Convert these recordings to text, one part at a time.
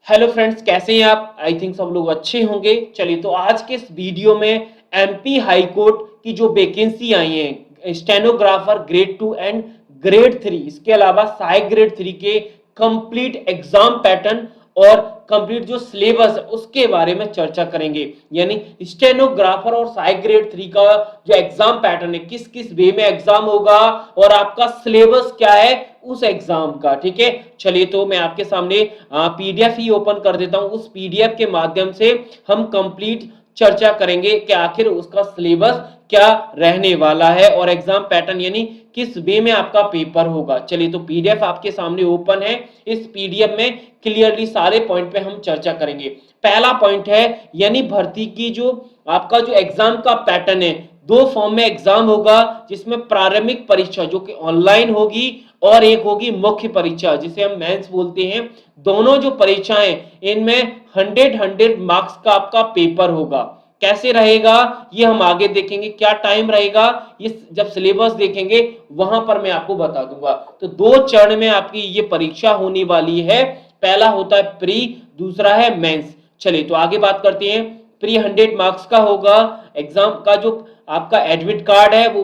Hello friends, कैसे हैं आप? आई थिंक सब लोग अच्छे होंगे। चलिए, तो आज के इस वीडियो में एमपी हाई कोर्ट की जो वैकेंसी आई है स्टेनोग्राफर ग्रेड 2 एंड ग्रेड 3, इसके अलावा सहायक ग्रेड 3 के कंप्लीट एग्जाम पैटर्न और कंप्लीट जो सिलेबस है उसके बारे में चर्चा करेंगे। यानी स्टेनोग्राफर और सहायक ग्रेड 3 का जो एग्जाम पैटर्न है, किस किस वे में एग्जाम होगा और आपका सिलेबस क्या है उस एग्जाम का। ठीक है, चलिए तो मैं आपके सामने पीडीएफ ही ओपन कर देता हूं। उस पीडीएफ के माध्यम से हम कंप्लीट चर्चा करेंगे कि आखिर उसका सिलेबस क्या रहने वाला है और एग्जाम पैटर्न यानी किस वे में आपका पेपर होगा। चलिए, तो पीडीएफ आपके सामने ओपन है। इस पीडीएफ में क्लियरली सारे पॉइंट पे हम चर्चा करेंगे। पहला पॉइंट है यानी भर्ती की जो आपका जो एग्जाम का पैटर्न है, दो फॉर्म में एग्जाम होगा, जिसमें प्रारंभिक परीक्षा जो कि ऑनलाइन होगी और एक होगी मुख्य परीक्षा जिसे हम मेंस बोलते हैं। दोनों जो परीक्षाएं इनमें 100 मार्क्स का आपका पेपर होगा। कैसे रहेगा ये हम आगे देखेंगे, क्या टाइम रहेगा ये जब सिलेबस देखेंगे वहां पर मैं आपको बता दूंगा। तो दो चरण में आपकी ये परीक्षा होने वाली है। पहला होता है प्री, दूसरा है मेंस। चलिए तो आगे बात करते हैं। प्री 100 मार्क्स का होगा। एग्जाम का जो आपका एडमिट कार्ड है वो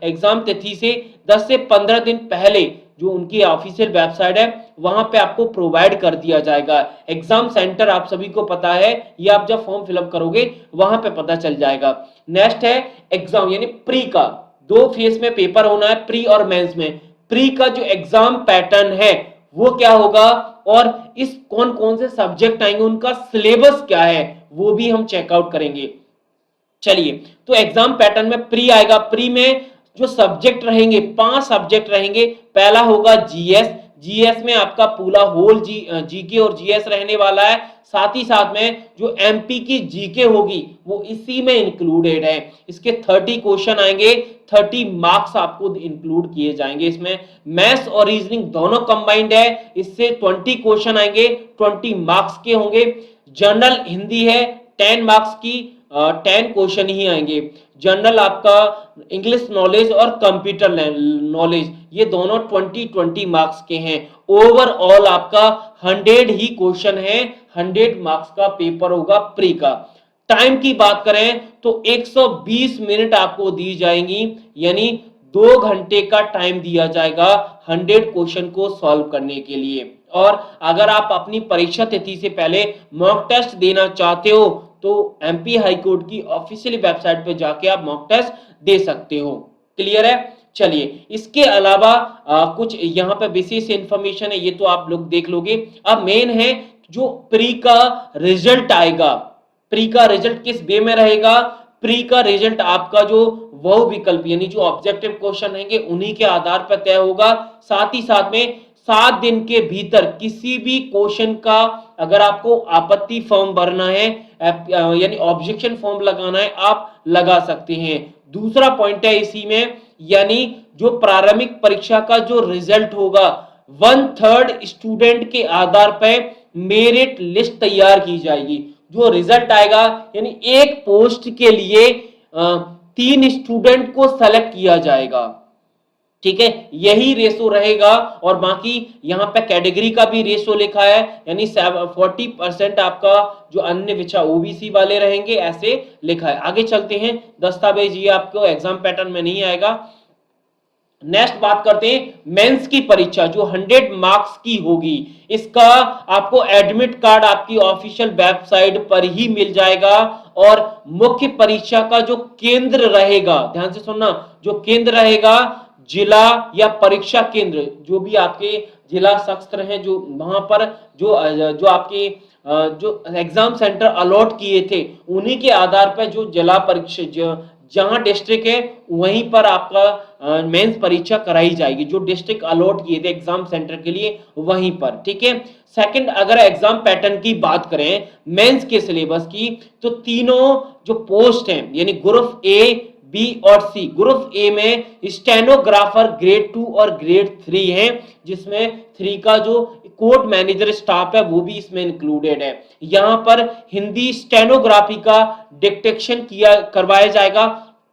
एग्जाम तिथि से 10 से 15 दिन पहले जो उनकी ऑफिशियल वेबसाइट है वहां पे आपको प्रोवाइड कर दिया जाएगा। एग्जाम सेंटर आप सभी को पता है, ये आप जब फॉर्म फिलअप करोगे वहां पे पता चल जाएगा। नेक्स्ट है एग्जाम यानी प्री का, दो फेज में पेपर होना है प्री और मेंस में। प्री का जो एग्जाम पैटर्न है वो क्या होगा और इस कौन कौन से सब्जेक्ट आएंगे, उनका सिलेबस क्या है वो भी हम चेकआउट करेंगे। चलिए, तो एग्जाम पैटर्न में प्री आएगा। प्री में जो सब्जेक्ट रहेंगे 5 सब्जेक्ट रहेंगे। पहला होगा जीएस। जीएस में आपका पूरा होल जीके और जीएस रहने वाला है। साथ ही साथ में जो एमपी की जीके होगी वो इसी में इंक्लूडेड है। इसके 30 क्वेश्चन आएंगे, 30 मार्क्स आपको इंक्लूड किए जाएंगे इसमें। मैथ्स और रीजनिंग दोनों कंबाइंड है, इससे 20 क्वेश्चन आएंगे, 20 मार्क्स के होंगे। जनरल हिंदी है, 10 मार्क्स की 10 क्वेश्चन ही आएंगे। जनरल आपका इंग्लिश नॉलेज और कंप्यूटर नॉलेज ये दोनों 20 मार्क्स के हैं। ओवरऑल आपका 100 ही क्वेश्चन है, 100 मार्क्स का पेपर होगा प्री का। टाइम की बात करें तो 120 मिनट आपको दी जाएंगी, यानी 2 घंटे का टाइम दिया जाएगा 100 क्वेश्चन को सॉल्व करने के लिए। और अगर आप अपनी परीक्षा तिथि से पहले मॉक टेस्ट देना चाहते हो तो एमपी हाई कोर्ट की ऑफिशियल वेबसाइट पे जाके आप मॉक टेस्ट दे सकते हो। क्लियर है? चलिए, इसके अलावा कुछ यहाँ पे विशेष इंफॉर्मेशन है, ये तो आप लोग देख लोगे। अब मेन है जो प्री का रिजल्ट आएगा, प्री का रिजल्ट किस वे में रहेगा। प्री का रिजल्ट आपका जो वह विकल्प यानी जो ऑब्जेक्टिव क्वेश्चन रहेंगे उन्हीं के आधार पर तय होगा। साथ ही साथ में 7 दिन के भीतर किसी भी क्वेश्चन का अगर आपको आपत्ति फॉर्म भरना है यानी ऑब्जेक्शन फॉर्म लगाना है आप लगा सकते हैं। दूसरा पॉइंट है इसी में, यानी जो प्रारंभिक परीक्षा का जो रिजल्ट होगा 1/3 स्टूडेंट के आधार पर मेरिट लिस्ट तैयार की जाएगी। जो रिजल्ट आएगा यानी एक पोस्ट के लिए 3 स्टूडेंट को सेलेक्ट किया जाएगा। ठीक है, यही रेशो रहेगा। और बाकी यहाँ पे कैटेगरी का भी रेशो लिखा है, यानी 40% आपका जो अन्य विषय ओबीसी वाले रहेंगे ऐसे लिखा है। आगे चलते हैं। दस्तावेज ये आपको एग्जाम पैटर्न में नहीं आएगा। नेक्स्ट बात करते हैं मेंस की परीक्षा जो 100 मार्क्स की होगी। इसका आपको एडमिट कार्ड आपकी ऑफिशियल वेबसाइट पर ही मिल जाएगा। और मुख्य परीक्षा का जो केंद्र रहेगा, ध्यान से सुनना, जो केंद्र रहेगा जिला या परीक्षा केंद्र जो भी आपके जिला शस्त्र हैं जो वहां पर जो आपके जो एग्जाम सेंटर अलॉट किए थे उन्हीं के आधार पर जो जिला परीक्षा जहां डिस्ट्रिक्ट है वहीं पर आपका मेंस परीक्षा कराई जाएगी। जो डिस्ट्रिक्ट अलॉट किए थे एग्जाम सेंटर के लिए वहीं पर। ठीक है। सेकंड, अगर एग्जाम पैटर्न की बात करें मेंस के सिलेबस की तो तीनों जो पोस्ट हैं यानी ग्रुप ए, बी और सी। ग्रुप ए में स्टेनोग्राफर ग्रेड 2 और ग्रेड 3 है, जिसमें 3 का जो कोर्ट मैनेजर स्टाफ है वो भी इसमें इंक्लूडेड है। यहां पर हिंदी स्टेनोग्राफी का डिक्टेशन करवाया जाएगा।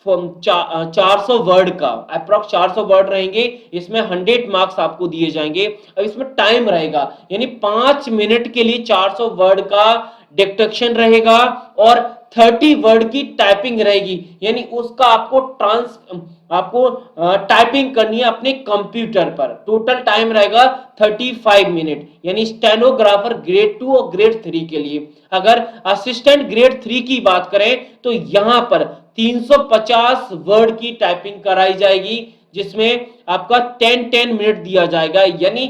400 वर्ड का, अप्रॉक्स 400 वर्ड रहेंगे, इसमें 100 मार्क्स आपको दिए जाएंगे। अब इसमें टाइम रहेगा, यानी 5 मिनट के लिए 400 वर्ड का डिक्टेशन रहेगा और 30 वर्ड की टाइपिंग रहेगी, यानी उसका आपको टाइपिंग करनी है अपने कंप्यूटर पर। टोटल टाइम रहेगा 35 मिनट, यानी स्टेनोग्राफर ग्रेड 2 और ग्रेड 3 के लिए। अगर असिस्टेंट ग्रेड 3 की बात करें तो यहां पर 350 वर्ड की टाइपिंग कराई जाएगी, जिसमें आपका 10-10 मिनट दिया जाएगा, यानी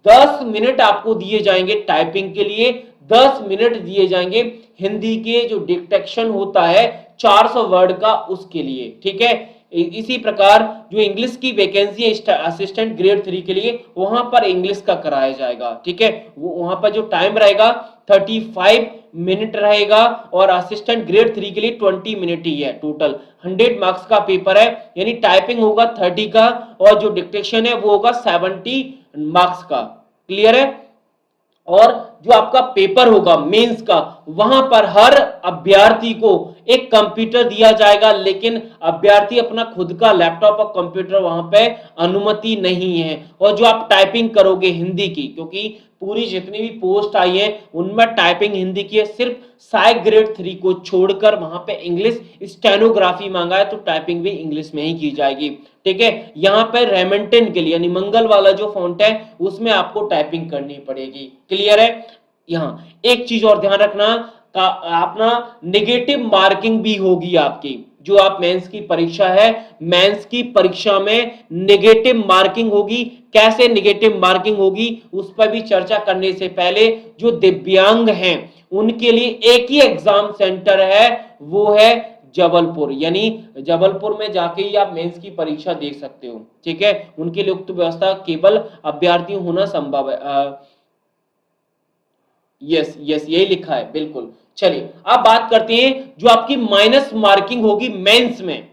10 मिनट आपको दिए जाएंगे टाइपिंग के लिए, 10 मिनट दिए जाएंगे हिंदी के जो डिक्टेशन होता है 400 वर्ड का उसके लिए। ठीक है, इसी प्रकार जो इंग्लिश की वैकेंसी है असिस्टेंट ग्रेड 3 के लिए, वहां पर इंग्लिश का कराया जाएगा। ठीक है, वो वहां पर जो टाइम रहेगा 35 मिनट रहेगा और असिस्टेंट ग्रेड 3 के लिए 20 मिनट ही है। टोटल 100 मार्क्स का पेपर है, यानी टाइपिंग होगा 30 का और जो डिक्टेशन है वो होगा 70 मार्क्स का। क्लियर है? और जो आपका पेपर होगा मेंस का, वहां पर हर अभ्यर्थी को एक कंप्यूटर दिया जाएगा, लेकिन अभ्यर्थी अपना खुद का लैपटॉप और कंप्यूटर वहां पे अनुमति नहीं है। और जो आप टाइपिंग करोगे हिंदी की, क्योंकि पूरी जितनी भी पोस्ट आई है उनमें टाइपिंग हिंदी की है, सिर्फ सहायक ग्रेड 3 को छोड़कर वहां पे इंग्लिश स्टेनोग्राफी मांगा है, तो टाइपिंग भी इंग्लिश में ही की जाएगी। ठीक है, यहाँ पे रेमेंटन के लिए यानी मंगल वाला जो फॉन्ट है उसमें आपको टाइपिंग करनी पड़ेगी। क्लियर है? यहाँ एक चीज और ध्यान रखना, अपना नेगेटिव मार्किंग भी होगी आपकी। जो आप मेंस की परीक्षा है, मेंस की परीक्षा में नेगेटिव मार्किंग होगी। कैसे नेगेटिव मार्किंग होगी उस पर भी चर्चा करने से पहले, जो दिव्यांग हैं उनके लिए एक ही एग्जाम सेंटर है, वो है जबलपुर, यानी जबलपुर में जाके ही आप मेंस की परीक्षा देख सकते हो। ठीक है, उनके लिए उक्त व्यवस्था केवल अभ्यर्थियों होना संभव है। यस यस, यही लिखा है बिल्कुल। चलिए अब बात करते हैं जो आपकी माइनस मार्किंग होगी मेंस में,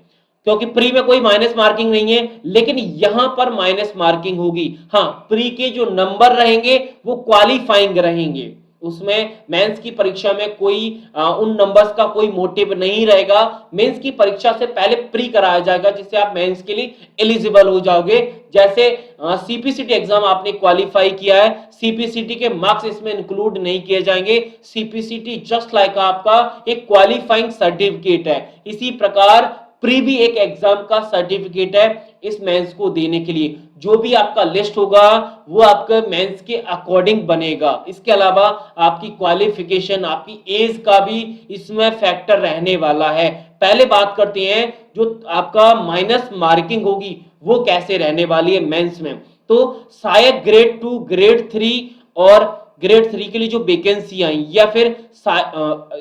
क्योंकि प्री में कोई माइनस मार्किंग नहीं है, लेकिन यहां पर माइनस मार्किंग होगी। हाँ, प्री के जो नंबर रहेंगे वो क्वालिफाइंग रहेंगे, उसमें मेंस की परीक्षा में कोई उन नंबर्स का कोई मोटिव नहीं रहेगा। मेंस की परीक्षा से पहले प्री कराया जाएगा, जिससे आप मेंस के लिए एलिजिबल हो जाओगे। जैसे सीपीसीटी एग्जाम आपने क्वालिफाई किया है, सीपीसीटी के मार्क्स इसमें इंक्लूड नहीं किए जाएंगे। सीपीसीटी जस्ट लाइक आपका एक क्वालिफाइंग सर्टिफिकेट है, इसी प्रकार प्री भी एक एग्जाम का सर्टिफिकेट है इस मेंस को देने के लिए। जो भी आपका लिस्ट होगा वो आपके मेंस के अकॉर्डिंग बनेगा। इसके अलावा आपकी क्वालिफिकेशन, आपकी एज का भी इसमें फैक्टर रहने वाला है। पहले बात करते हैं जो आपका माइनस मार्किंग होगी वो कैसे रहने वाली है मेंस में। तो सहायक ग्रेड 2, ग्रेड 3 और ग्रेड 3 के लिए जो वैकेंसी आई, या फिर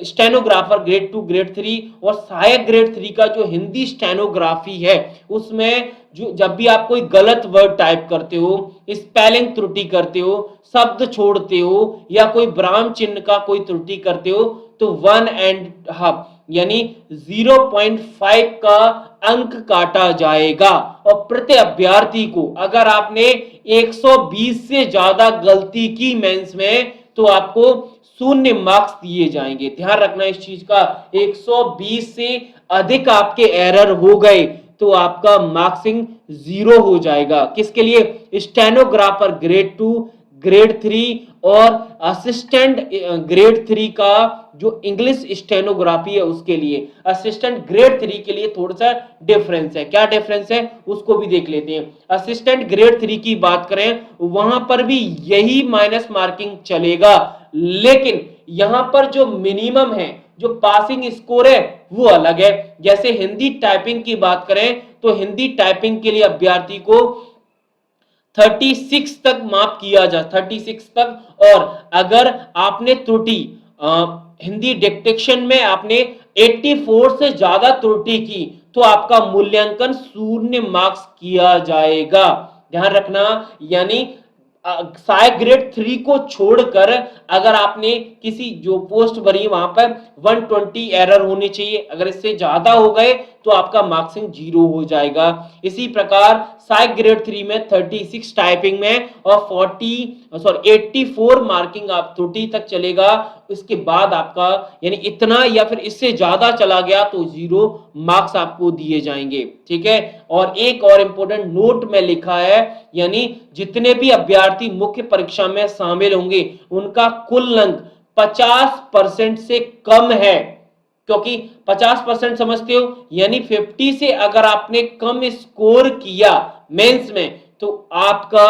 स्टेनोग्राफर ग्रेड 2, ग्रेड 3 और सहायक ग्रेड 3 का जो हिंदी स्टेनोग्राफी है, उसमें जो जब भी आप कोई गलत वर्ड टाइप करते हो, स्पेलिंग त्रुटि करते हो, शब्द छोड़ते हो या कोई विराम चिन्ह का कोई त्रुटि करते हो, तो 1.5 यानी 0.5 का अंक काटा जाएगा। और प्रति अभ्यर्थी को अगर आपने 120 से ज्यादा गलती की मेंस में, तो आपको 0 मार्क्स दिए जाएंगे। ध्यान रखना इस चीज का, 120 से अधिक आपके एरर हो गए तो आपका मार्क्सिंग 0 हो जाएगा। किसके लिए? स्टेनोग्राफर ग्रेड 2, ग्रेड 3 और असिस्टेंट ग्रेड 3 का जो इंग्लिश स्टेनोग्राफी है उसके लिए। असिस्टेंट ग्रेड 3 के लिए थोड़ा सा डिफरेंस है। क्या डिफरेंस है उसको भी देख लेते हैं। असिस्टेंट ग्रेड 3 की बात करें, वहां पर भी यही माइनस मार्किंग चलेगा, लेकिन यहां पर जो मिनिमम है, जो पासिंग स्कोर है वो अलग है। जैसे हिंदी टाइपिंग की बात करें तो हिंदी टाइपिंग के लिए अभ्यर्थी को 36 तक माप किया जा, 36 तक। और अगर आपने त्रुटि हिंदी डिक्टेशन में आपने 84 से ज्यादा त्रुटि की तो आपका मूल्यांकन 0 मार्क्स किया जाएगा। ध्यान रखना, यानी सहायक ग्रेड 3 को छोड़कर अगर आपने किसी जो पोस्ट भरी वहां पर 120 एरर होने चाहिए, अगर इससे ज्यादा हो गए तो आपका मार्क्सिंग 0 हो जाएगा। इसी प्रकार साइक ग्रेड 3 में 36 टाइपिंग में और 84 मार्किंग आप त्रुटि तक चलेगा। उसके बाद आपका यानी इतना या फिर इससे ज्यादा चला गया तो 0 मार्क्स आपको दिए जाएंगे। ठीक है, और एक और इंपॉर्टेंट नोट में लिखा है, यानी जितने भी अभ्यर्थी मुख्य परीक्षा में शामिल होंगे उनका कुल अंक 50% से कम है, क्योंकि 50% समझते हो, यानी 50 से अगर आपने कम स्कोर किया मेंस में तो आपका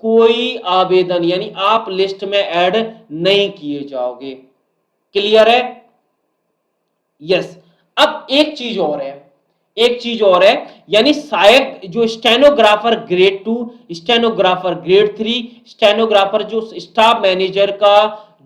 कोई आवेदन यानी आप लिस्ट में ऐड नहीं किए जाओगे। क्लियर है? यस। अब एक चीज और है, यानी शायद जो stenographer grade 2, stenographer grade 3, stenographer जो स्टाफ मैनेजर का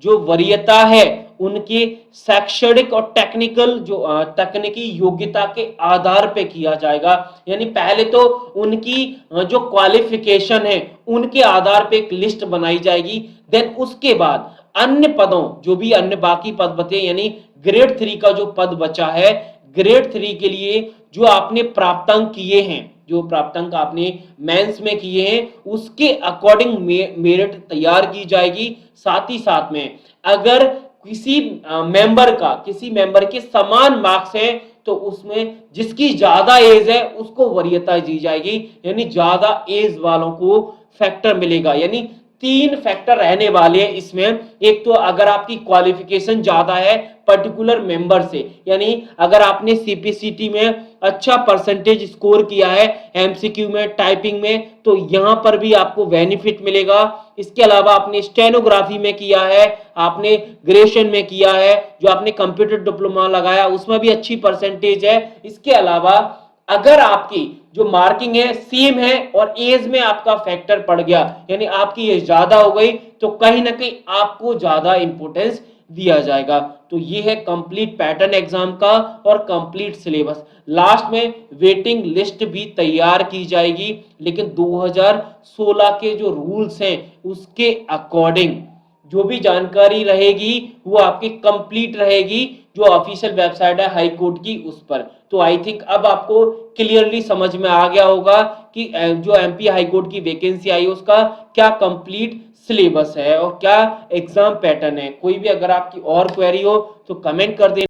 जो वरीयता है उनके शैक्षणिक और टेक्निकल जो तकनीकी योग्यता के आधार पे किया जाएगा। यानी पहले तो उनकी जो क्वालिफिकेशन है उनके आधार पे एक लिस्ट बनाई जाएगी, देन उसके बाद अन्य पदों जो भी अन्य बाकी पद बचे, यानी ग्रेड 3 का जो पद बचा है, ग्रेड 3 के लिए जो आपने प्राप्तांक किए हैं, जो प्राप्तांक आपने मेंस में किए हैं उसके अकॉर्डिंग मेरिट तैयार की जाएगी। साथ ही साथ में अगर किसी मेंबर के समान मार्क्स हैं तो उसमें जिसकी ज्यादा एज है उसको वरीयता दी जाएगी, यानी ज्यादा एज वालों को फैक्टर मिलेगा। यानी 3 फैक्टर रहने वाले हैं इसमें। एक तो अगर आपकी क्वालिफिकेशन ज्यादा है पर्टिकुलर मेंबर से, यानी अगर आपने सीपीसीटी में अच्छा परसेंटेज स्कोर किया है, एमसीक्यू में, टाइपिंग में, तो यहां पर भी आपको बेनिफिट मिलेगा। इसके अलावा आपने स्टेनोग्राफी में किया है, आपने ग्रेजुएशन में किया है, जो आपने कंप्यूटर डिप्लोमा लगाया उसमें भी अच्छी परसेंटेज है। इसके अलावा अगर आपकी जो मार्किंग है सेम है और एज में आपका फैक्टर पड़ गया, यानी आपकी एज ज्यादा हो गई, तो कहीं ना कहीं आपको ज्यादा इंपॉर्टेंस दिया जाएगा। तो ये है कंप्लीट पैटर्न एग्जाम का और कंप्लीट सिलेबस। लास्ट में वेटिंग लिस्ट भी तैयार की जाएगी, लेकिन 2016 के जो रूल्स हैं उसके अकॉर्डिंग जो भी जानकारी रहेगी वो आपकी कंप्लीट रहेगी, जो ऑफिशियल वेबसाइट है हाई कोर्ट की उस पर। तो आई थिंक अब आपको क्लियरली समझ में आ गया होगा कि जो एमपी हाई कोर्ट की वैकेंसी आई उसका क्या कंप्लीट सिलेबस है और क्या एग्जाम पैटर्न है। कोई भी अगर आपकी और क्वेरी हो तो कमेंट कर दें।